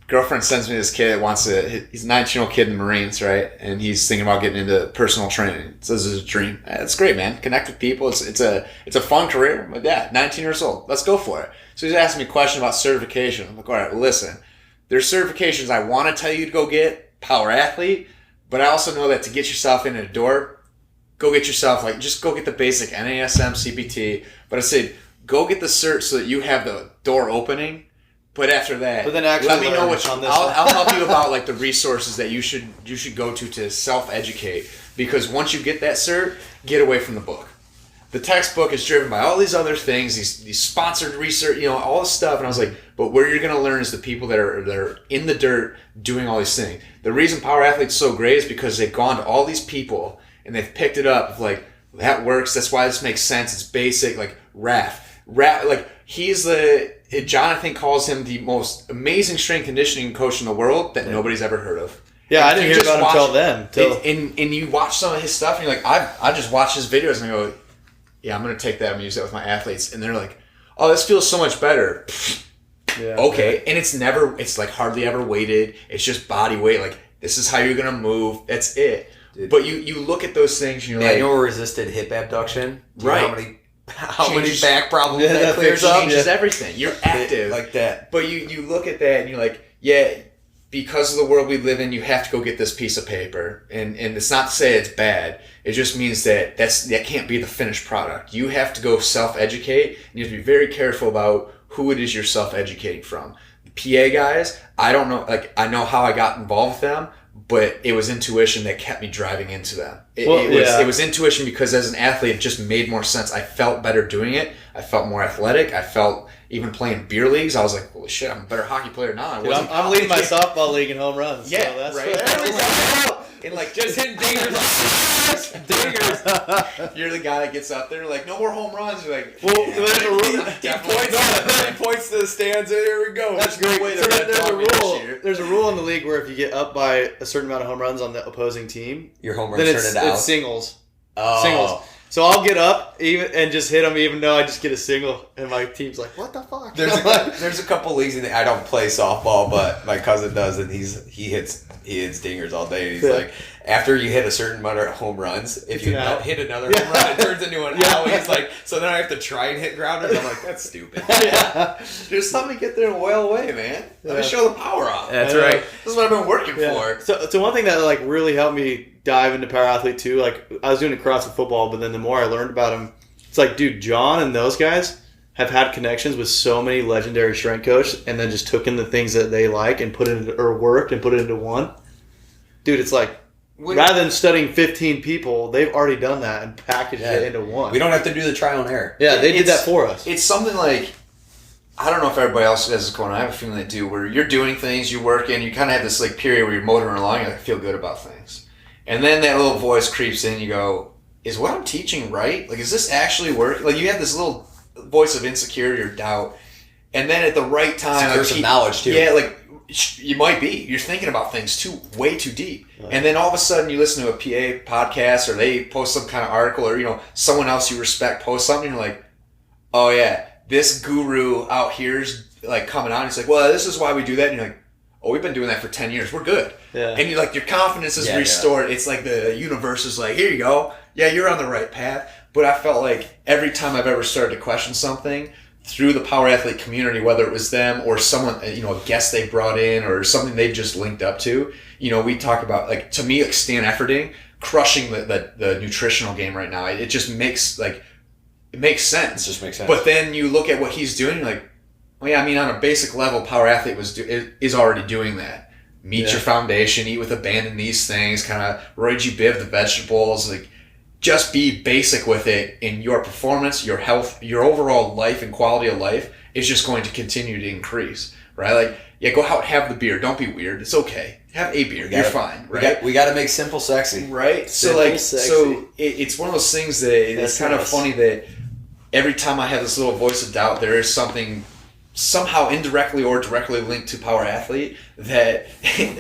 girlfriend sends me this kid that he's a 19-year-old kid in the Marines, right? And he's thinking about getting into personal training. So this is a dream. It's great, man. Connect with people. It's a fun career. My dad, 19 years old. Let's go for it. So he's asking me a question about certification. I'm like, all right, listen. There's certifications I want to tell you to go get, PowerAthlete, but I also know that to get yourself in a door, go get yourself, just go get the basic NASM, CPT. But I said, go get the cert so that you have the door opening. But after that, let me know I'll help you about the resources that you should go to self-educate. Because once you get that cert, get away from the book. The textbook is driven by all these other things, these sponsored research, all this stuff. And I was like, but where you're going to learn is the people that are in the dirt doing all these things. The reason PowerAthlete's so great is because they've gone to all these people and they've picked it up. That works. That's why this makes sense. It's basic. Raph, John, I think, calls him the most amazing strength conditioning coach in the world that nobody's ever heard of. Yeah, I didn't hear about him until then. And you watch some of his stuff, and you're like, I just watch his videos, and I go, yeah, I'm going to take that and use that with my athletes. And they're like, oh, this feels so much better. Yeah, okay. And it's hardly ever weighted. It's just body weight. This is how you're going to move. That's it. Dude. But you look at those things, and you're manual resisted hip abduction. Right. How many back problems that clears up? Changes everything. You're active. Like that. But you look at that, and you're like, yeah, because of the world we live in, you have to go get this piece of paper. And it's not to say it's bad. It just means that can't be the finished product. You have to go self-educate, and you have to be very careful about who it is you're self-educating from. The PA guys, I don't know, I know how I got involved with them, but it was intuition that kept me driving into them. It was intuition because as an athlete, it just made more sense. I felt better doing it. I felt more athletic. I felt even playing beer leagues. I was like, holy shit, I'm a better hockey player now. I'm leading my softball league in home runs. Yeah, so that's right. There we go. And just hitting dingers. You're the guy that gets up there no more home runs. You're like, well, there's a rule. He points to the stands. Here we go. That's great. So there's a rule. There's a rule in the league where if you get up by a certain amount of home runs on the opposing team, your home runs turn it out. It's singles. Oh. Singles. So I'll get up and just hit them, even though I just get a single, and my team's like, "What the fuck?" There's a couple leagues I don't play softball, but my cousin does, and he hits dingers all day. And he's like, after you hit a certain amount of home runs, if you hit another home run, it turns into an out. He's like, so then I have to try and hit grounders. I'm like, that's stupid. Just let me get there and wail away, man. Let me show the power off. That's right. This is what I've been working for. So one thing that really helped me dive into PowerAthlete too, I was doing a CrossFit football, but then the more I learned about him, it's dude, John and those guys have had connections with so many legendary strength coaches, and then just took in the things that they like and worked and put it into one. Dude, it's rather than studying 15 people, they've already done that and packaged it into one. We don't have to do the trial and error. Yeah, they did that for us. It's something I don't know if everybody else has this going on. I have a feeling they do, where you're doing things, you work in, you kind of have this period where you're motoring along, and you feel good about things. And then that little voice creeps in, you go, is what I'm teaching right? Is this actually working? You have this little voice of insecurity or doubt. And then at the right time, It's a curse of knowledge too. Yeah, like you might be. You're thinking about things way too deep. Right. And then all of a sudden you listen to a PA podcast or they post some kind of article or, someone else you respect posts something and you're like, oh yeah, this guru out here's like coming on. He's like, well, this is why we do that. And you're like, oh, we've been doing that for 10 years. We're good. Yeah. And you're like, your confidence is restored. Yeah. It's like the universe is like, here you go. Yeah, you're on the right path. But I felt like every time I've ever started to question something through the Power Athlete community, whether it was them or someone, a guest they brought in or something they've just linked up to, we talk about, like, to me, like Stan Efferding, crushing the nutritional game right now. It just makes, like, it makes sense. It just makes sense. But then you look at what he's doing, you're like, well, yeah, I mean, on a basic level, Power Athlete is already doing that. Meet your foundation, eat with abandon these things, kind of Roy G. Biv, the vegetables, like, just be basic with it in your performance, your health, your overall life and quality of life is just going to continue to increase, right? Like, yeah, go out, have the beer. Don't be weird. It's okay. Have a beer. You're fine, right? We got to make simple sexy. Right? Sexy. So it's one of those things that it's kind of funny that every time I have this little voice of doubt, there is something somehow indirectly or directly linked to Power Athlete that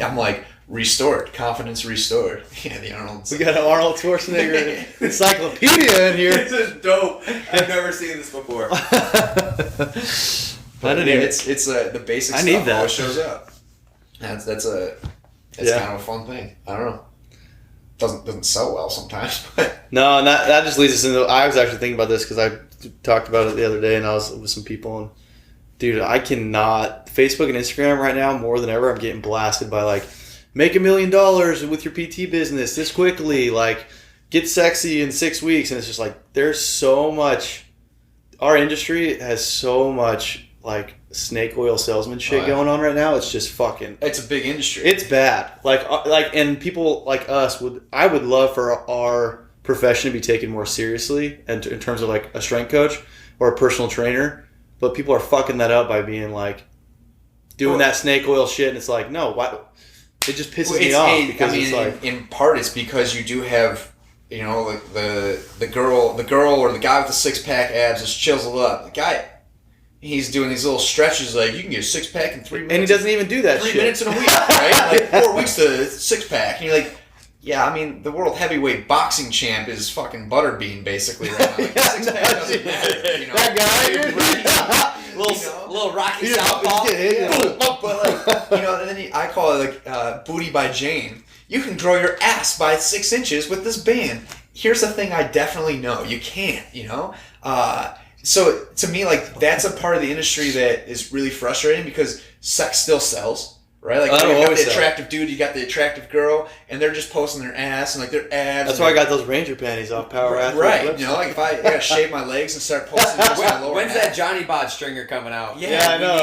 I'm like, restored. Confidence restored. Yeah, the Arnold. We got an Arnold Schwarzenegger encyclopedia in here. This is dope. I've never seen this before. It's the basic I stuff need that. always shows up. That's kind of a fun thing. I don't know. Doesn't sell well sometimes, but No, and that just leads us into. I was actually thinking about this because I talked about it the other day, and I was with some people, and dude, I cannot. Facebook and Instagram right now more than ever. I'm getting blasted by like, make $1 million with your PT business this quickly. Like, get sexy in 6 weeks, and it's just like there's so much. Our industry has so much like snake oil salesman shit going on right now. It's just fucking. It's a big industry. It's bad. And people like us I would love for our profession to be taken more seriously, and in terms of like a strength coach or a personal trainer. But people are fucking that up by being like doing that snake oil shit, and it's like, no, why? It just pisses me off because it's like in part it's because you do have like the girl or the guy with the 6-pack abs is chiseled up. The guy, he's doing these little stretches like you can get a 6-pack in 3 minutes, and he doesn't even do that. 3 minutes in a week, right? Like 4 weeks to 6-pack, and you're like, yeah, I mean the world heavyweight boxing champ is fucking Butterbean basically right now. Like, 6-pack doesn't matter, That guy. Little Rocky Southpaw. But like, and then I call it like booty by Jane. You can grow your ass by 6 inches with this band. Here's the thing I definitely know. You can't, So to me, like, that's a part of the industry that is really frustrating because sex still sells. Right, like you got the attractive dude, you got the attractive girl, and they're just posting their ass and like their abs. That's why I got those Ranger panties off PowerAthlete. Right, like if I gotta shave my legs and start posting just my lower. When's that Johnny Bod stringer coming out? Yeah, I know,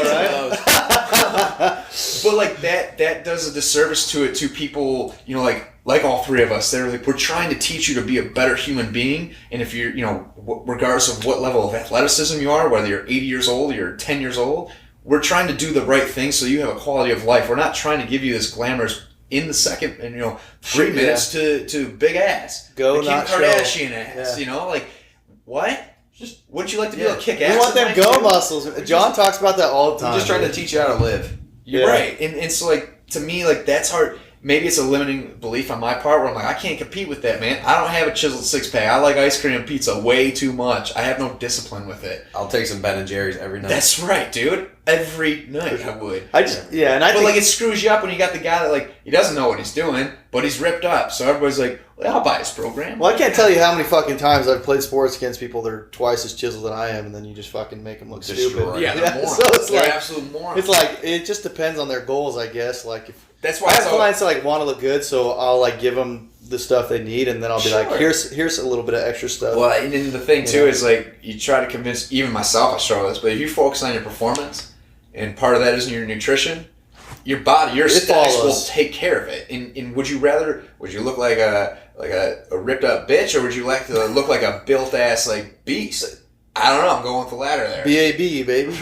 right? But like that does a disservice to people, like all three of us. They're like, we're trying to teach you to be a better human being, and if you're, regardless of what level of athleticism you are, whether you're 80 years old or you're 10 years old. We're trying to do the right thing so you have a quality of life. We're not trying to give you this glamorous in the second and 3 minutes to big ass. Go Kim not Kardashian show. ass. Yeah. Like what? Just wouldn't you like to be able to kick ass? We want them go muscles. John talks about that all the time. I'm just trying to teach you how to live. You're right. And so like to me, like that's hard. Maybe it's a limiting belief on my part where I'm like, I can't compete with that, man. I don't have a chiseled 6-pack. I like ice cream and pizza way too much. I have no discipline with it. I'll take some Ben & Jerry's every night. That's right, dude. Every night I would. But like it screws you up when you got the guy that like he doesn't know what he's doing, but he's ripped up. So everybody's like, well, I'll buy his program. Well, I can't tell you how many fucking times I've played sports against people that are twice as chiseled than I am, and then you just fucking make them look stupid. Yeah, they're morons. So it's they're like absolute morons. It's like it just depends on their goals, I guess. Like if that's why I have clients that like want to look good, so I'll like give them the stuff they need, and then I'll be like, here's a little bit of extra stuff. Well, and then the thing too is like you try to convince even myself. I struggle with this, but if you focus on your performance, and part of that is in your nutrition, your body, your aesthetics will take care of it. And would you look like a ripped up bitch, or would you like to look like a built ass like beast? I don't know. I'm going with the latter there. BAB, baby.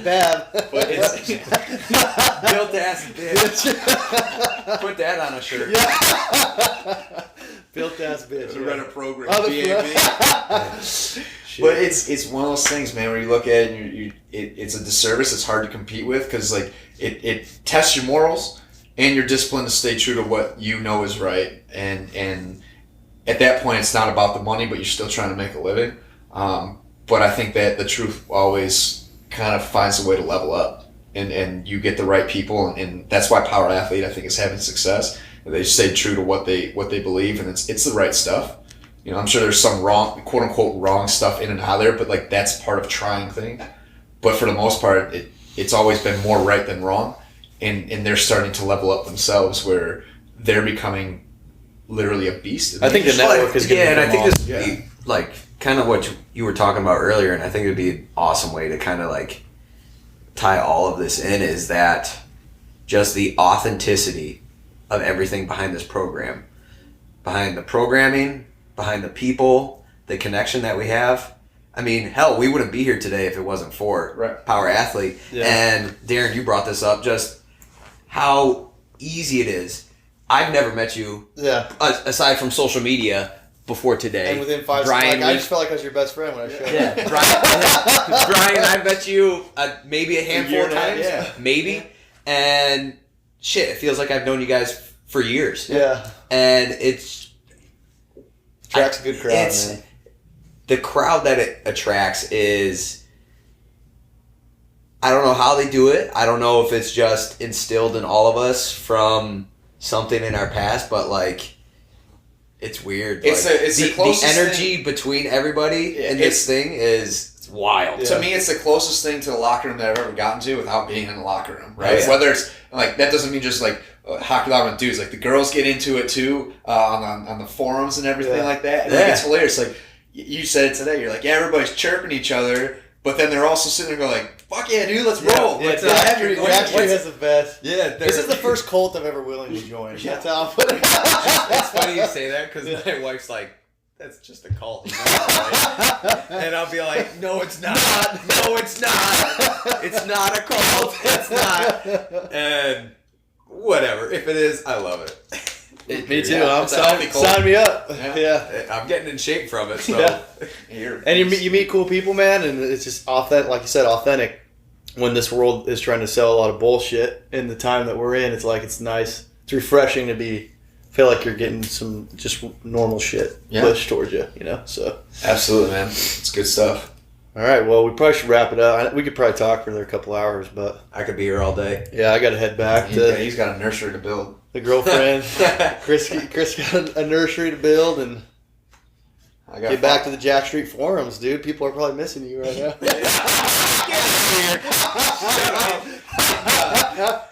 Bad. But it's built ass bitch. Put that on a shirt. Yeah. Built ass bitch. To run a program. BAB. But it's one of those things, man, where you look at it and it's a disservice. It's hard to compete with because like it tests your morals and your discipline to stay true to what you know is right. And at that point, it's not about the money, but you're still trying to make a living. But I think that the truth always kind of finds a way to level up, and you get the right people, and that's why PowerAthlete, I think, is having success. They stay true to what they believe, and it's the right stuff. You know, I'm sure there's some wrong, quote unquote, wrong stuff in and out there, but like that's part of trying things. But for the most part, it's always been more right than wrong, and they're starting to level up themselves where they're becoming literally a beast. I think the network is going to and I think this would be like kind of what you were talking about earlier, and I think it would be an awesome way to kind of like tie all of this in is that just the authenticity of everything behind this program, behind the programming, behind the people, the connection that we have. I mean, hell, we wouldn't be here today if it wasn't for PowerAthlete. Yeah. And Darren, you brought this up, just how easy it is. I've never met you, aside from social media, before today. And within 5 seconds, I just felt like I was your best friend when I showed up. Brian, I met you maybe a handful of times, maybe. And shit, it feels like I've known you guys for years. Yeah. And it's... attracts a good crowd, man. The crowd that it attracts is... I don't know how they do it. I don't know if it's just instilled in all of us from something in our past, but like... It's weird. It's the energy between everybody in this thing is wild. Yeah. To me, it's the closest thing to the locker room that I've ever gotten to without being in the locker room, right? Yeah. Whether it's like that doesn't mean just like hockey locker room dudes. Like the girls get into it too on the forums and everything like that. And like, it's hilarious. Like you said it today. You're like, everybody's chirping each other, but then they're also sitting there going like, "Fuck yeah, dude, let's roll." Yeah, Actually has the best. Yeah, this is the first cult I've ever willingly joined. That's how I'll put it. It's funny you say that because my wife's like, "That's just a cult," you know? Right? And I'll be like, "No, it's not. No, it's not. It's not a cult. It's not." And whatever, if it is, I love it. Me too. Sign me up. Yeah. I'm getting in shape from it. So. And you meet cool people, man, and it's just authentic. Like you said, authentic. When this world is trying to sell a lot of bullshit in the time that we're in, it's like it's nice. It's refreshing to feel like you're getting some just normal shit pushed towards you. You know. So absolutely, man. It's good stuff. All right. Well, we probably should wrap it up. We could probably talk for another couple hours, but I could be here all day. Yeah, I got to head back. He's got a nursery to build. The girlfriend, Chris got a nursery to build, and get back to the Jack Street forums, dude. People are probably missing you right now.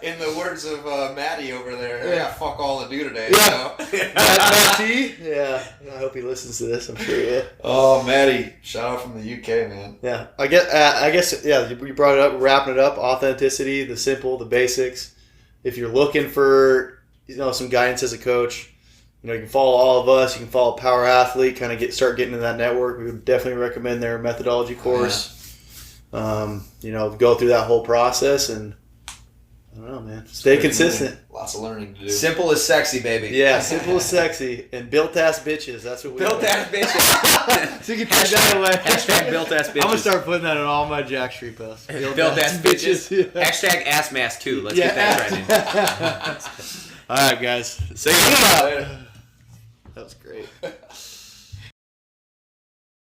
In the words of Maddie over there, I got fuck all to do today. Yeah. So. Matt T? Yeah. I hope he listens to this. I'm sure he will. Oh, Maddie! Shout out from the UK, man. Yeah, I guess. Yeah, you brought it up. Wrapping it up. Authenticity, the simple, the basics. If you're looking for some guidance as a coach, you can follow all of us. You can follow PowerAthlete. Kind of start getting into that network. We would definitely recommend their methodology course. Go through that whole process and I don't know, man. Stay consistent. Lots of learning to do. Simple is sexy, baby. Yeah, simple is sexy. And built-ass bitches. That's what we built-ass bitches. So you can put that away. Hashtag built-ass bitches. I'm going to start putting that on all my Jack Street posts. Built-ass bitches. Yeah. Hashtag ass mask too. Let's get that trending. All right, guys. Say goodbye. That was great.